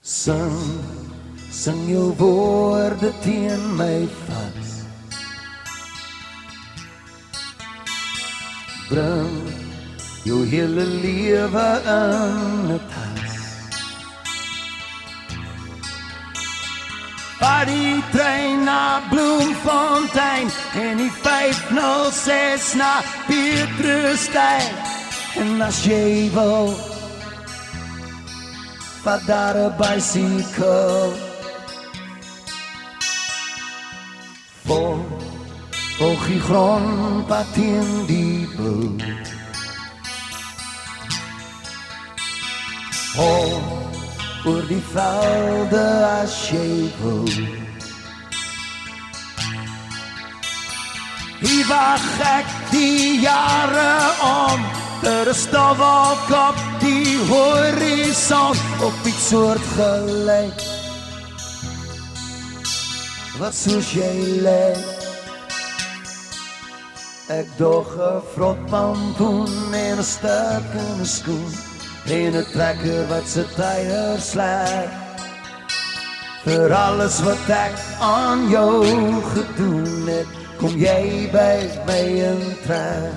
Sing jou woorde teen my vas. Bring jou hele lewe in 'n tas. Vaar die trein na Bloemfontein en die 506 na Pietersstein. En as jy wil, vat daar 'n bicycle. Volg die grondpad in die boot. Oor die velde as jy wil. Hier wag ek die jare om, er is stofwolk op die horizon, op iets soortgelyk wat soos jy lyk. Ek dog 'n vrot pampoen en 'n stuk in 'n skoen en 'n trekker wat sy tyre sleg. Vir alles wat ek aan jou gedoen het, kom jy by my in trek.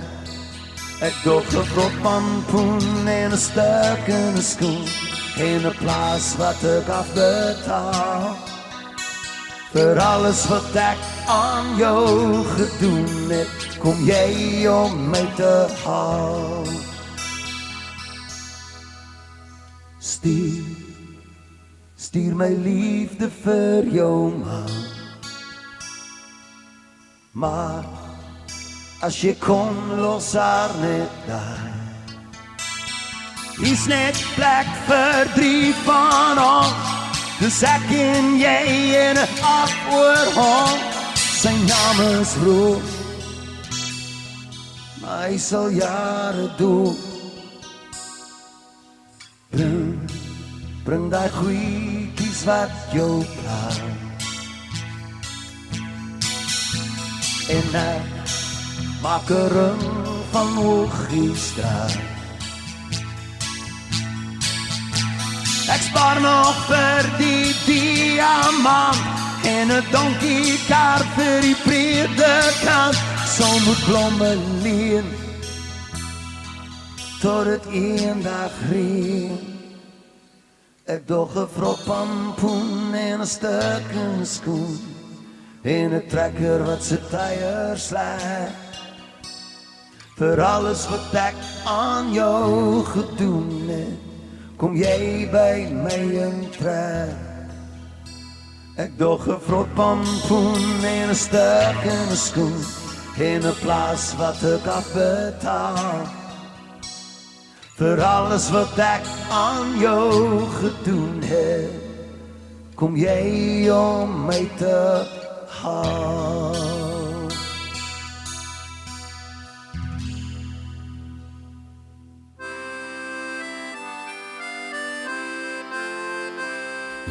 Ek dog 'n vrot pampoen en 'n stuk in 'n skoen en 'n plaas wat ek afbetaal. Vir alles wat ek aan jou gedoen het, kom jy om my te haal. Stuur my liefde vir jou man. Maar as jy kon, los haar net daar. Hier's net plek vir 3 van ons. Dus ek en jy in 'n afhoorhond. Sy naam is Roos, maar hy sal jare dood. Bring die goeies wat jou pla. En ek maak 'n ring van Hoogiestraat. Ek spaar nog vir die diamant en 'n donkiekar vir die predikant. Sal moet blomme leen tot het eendag reën. Ek dog 'n vrot pampoen en 'n stuk in 'n skoen en 'n trekker wat sy tyre sleg. Vir alles wat ek aan jou gedoen het, kom jy by my in trek. Ek dog 'n vrot pampoen en 'n stuk in 'n skoen en 'n plaas wat ek afbetaal. Vir alles wat ek aan jou gedoen het, kom jy om my te haal.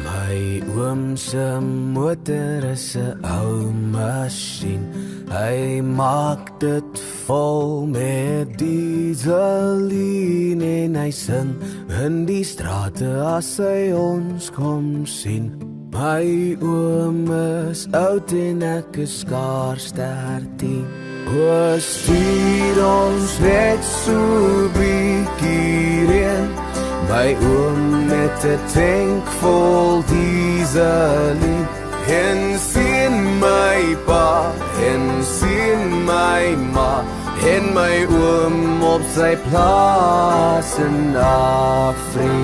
My oom se motor is 'n ou masjien. Hy maak dit vol met dieselien en hy sing in die strate as hy ons kom sien. My oom is oud en ek is skaars 13. O, stuur ons net so bietjie reën. My oom met 'n tank vol dieselien. En sien my pa, en sien my ma, en my oom op sy plaas in Afrika.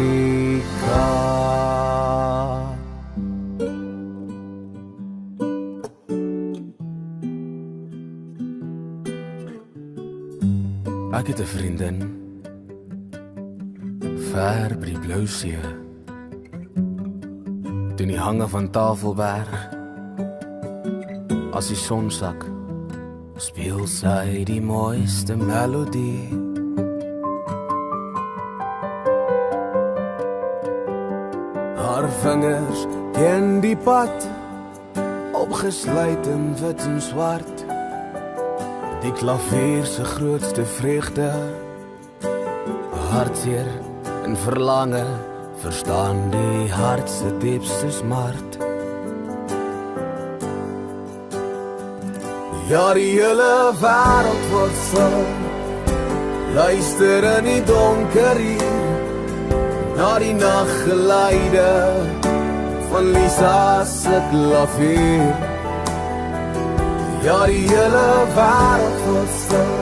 Ek het 'n vriendin ver by die blou see. Doen die hange van Tafelberg. As die son sak, speel sy die mooiste melodie. Haar vingers teen die pad, opgesluit in wit en swart. Die klavier se grootste vreugde, hartseer en verlange verstaan die hart se diepste smart. Ja, die hele wêreld word stil, luister in die donker hier, na die nachtgeluide van Lisa se klavier. Ja, die hele wêreld word stil,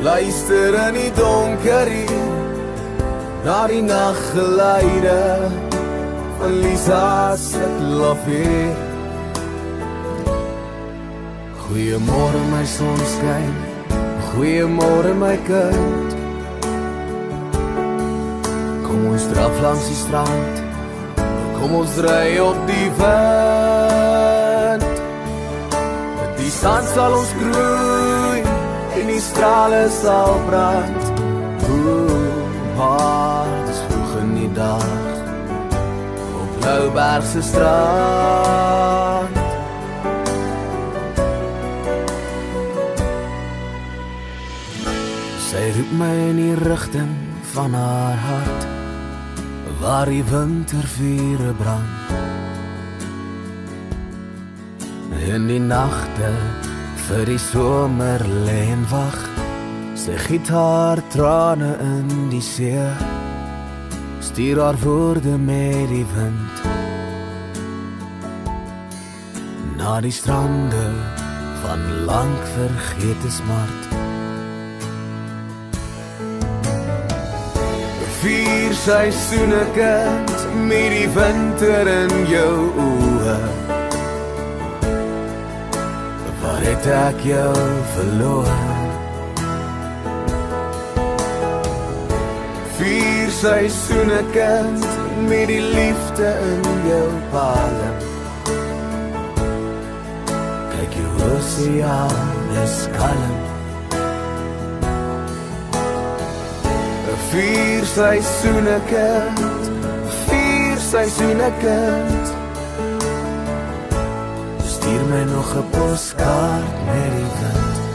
luister in die donker hier, na die nachtgeluide van Lisa se klavier. Goeiemôre my sonskyn, goeiemôre my kind. Kom ons draf langs die strand, kom ons ry op die wind. Met die sand sal ons groei en die strale sal brand. Maar dis vroeg in die dag op Louwberg se strand. Sy roep my in die rigting van haar hart, waar die wintervure brand. In die nagte vir die somer lê en wag, sy giet haar trane in die see, stuur haar woorde met die wind, na die strande van lang vergete smart. Vier seisoene kind, met die winter in jou oë, waar het ek jou verloor? Vier seisoene kind, met die liefde in jou palem. Kyk jou oseaan is kalm. Vier seisoene kind, vier seisoene kind, stuur my nog 'n poskaart met die wind.